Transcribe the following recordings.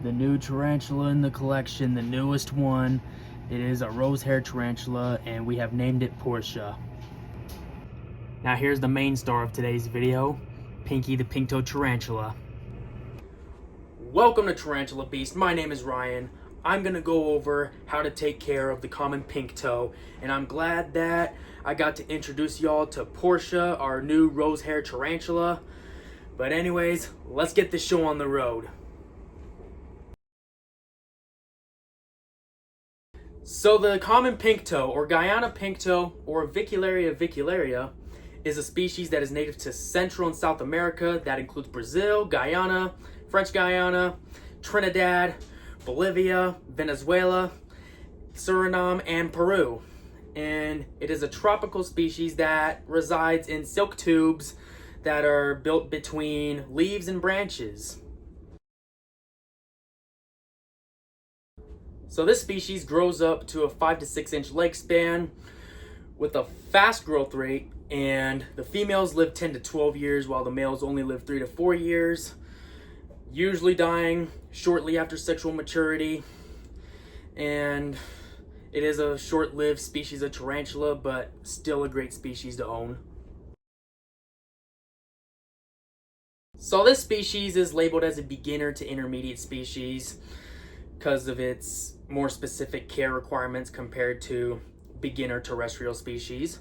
the new tarantula in the collection, the newest one. It is a rose hair tarantula, and we have named it Portia. Now here's the main star of today's video, Pinky the Pinktoe tarantula. Welcome to Tarantula Beast. My name is Ryan. I'm gonna go over how to take care of the common pinktoe, and I'm glad that I got to introduce y'all to Portia, our new rose hair tarantula. But anyways, let's get this show on the road. So the common pinktoe, or Guyana pinktoe, or Avicularia, is a species that is native to Central and South America. That includes Brazil, Guyana, French Guyana, Trinidad, Bolivia, Venezuela, Suriname, and Peru. And it is a tropical species that resides in silk tubes that are built between leaves and branches. So this species grows up to a 5 to 6 inch leg span with a fast growth rate, and the females live 10 to 12 years while the males only live 3 to 4 years, usually dying shortly after sexual maturity. And it is a short-lived species of tarantula, but still a great species to own. So this species is labeled as a beginner to intermediate species because of its more specific care requirements compared to beginner terrestrial species.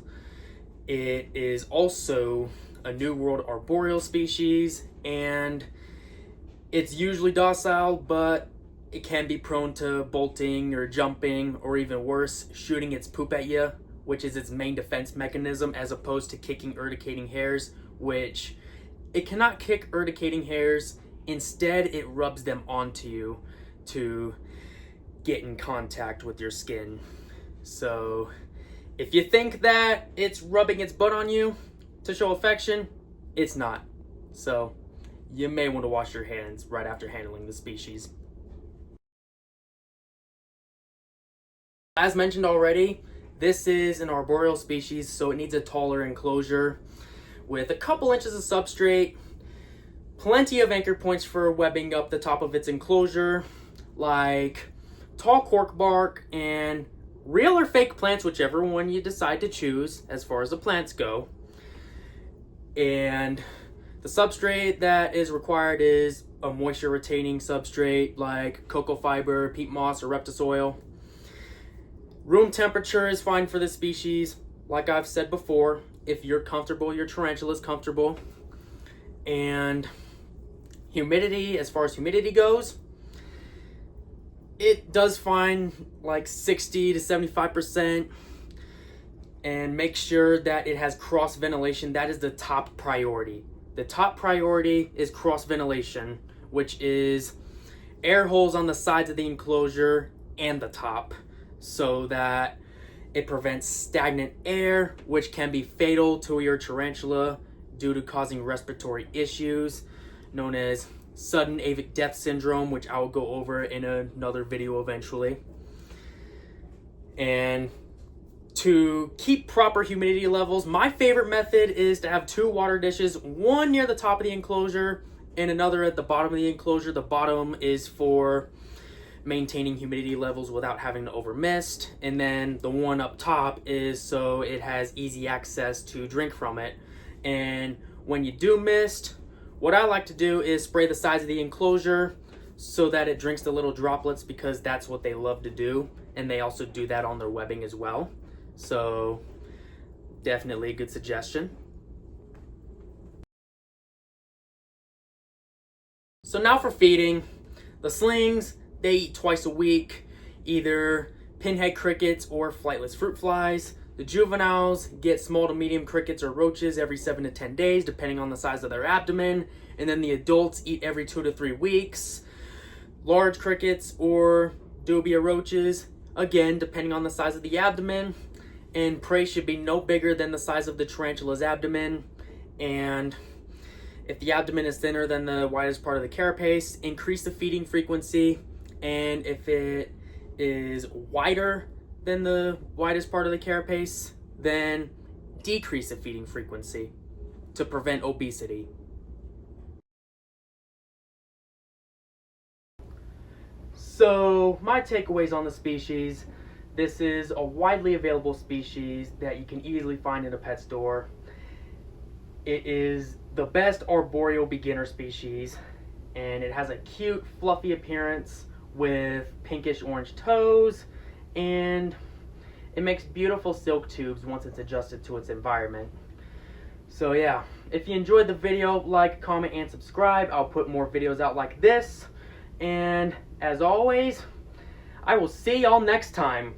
It is also a New World arboreal species, and it's usually docile, but it can be prone to bolting or jumping, or even worse, shooting its poop at you, which is its main defense mechanism, as opposed to kicking urticating hairs, which it cannot kick urticating hairs. Instead, it rubs them onto you to get in contact with your skin. So if you think that it's rubbing its butt on you to show affection, it's not. So you may want to wash your hands right after handling the species. As mentioned already, this is an arboreal species, so it needs a taller enclosure with a couple inches of substrate, plenty of anchor points for webbing up the top of its enclosure, like tall cork bark and real or fake plants, whichever one you decide to choose as far as the plants go. And the substrate that is required is a moisture retaining substrate like cocoa fiber, peat moss, or reptisoil. Room temperature is fine for this species. Like I've said before, if you're comfortable, your tarantula is comfortable. And humidity, as far as humidity goes, it does fine, like 60 to 75%. And make sure that it has cross ventilation. That is the top priority. The top priority is cross ventilation, which is air holes on the sides of the enclosure and the top, so that it prevents stagnant air, which can be fatal to your tarantula due to causing respiratory issues known as sudden avic death syndrome, which I will go over in another video eventually. And to keep proper humidity levels, my favorite method is to have 2 water dishes, one near the top of the enclosure and another at the bottom of the enclosure. The bottom is for maintaining humidity levels without having to over mist, and then the one up top is so it has easy access to drink from it. And when you do mist, what I like to do is spray the sides of the enclosure so that it drinks the little droplets, because that's what they love to do, and they also do that on their webbing as well. So definitely a good suggestion. So now for feeding. The slings, they eat twice a week, either pinhead crickets or flightless fruit flies. The juveniles get small to medium crickets or roaches every 7 to 10 days, depending on the size of their abdomen. And then the adults eat every 2 to 3 weeks. Large crickets or dubia roaches, again, depending on the size of the abdomen. And prey should be no bigger than the size of the tarantula's abdomen. And if the abdomen is thinner than the widest part of the carapace, increase the feeding frequency. And if it is wider than the widest part of the carapace, then decrease the feeding frequency to prevent obesity. So my takeaways on the species: this is a widely available species that you can easily find in a pet store. It is the best arboreal beginner species, and it has a cute fluffy appearance with pinkish orange toes, and it makes beautiful silk tubes once it's adjusted to its environment. So yeah, if you enjoyed the video, like, comment, and subscribe. I'll put more videos out like this. And as always, I will see y'all next time.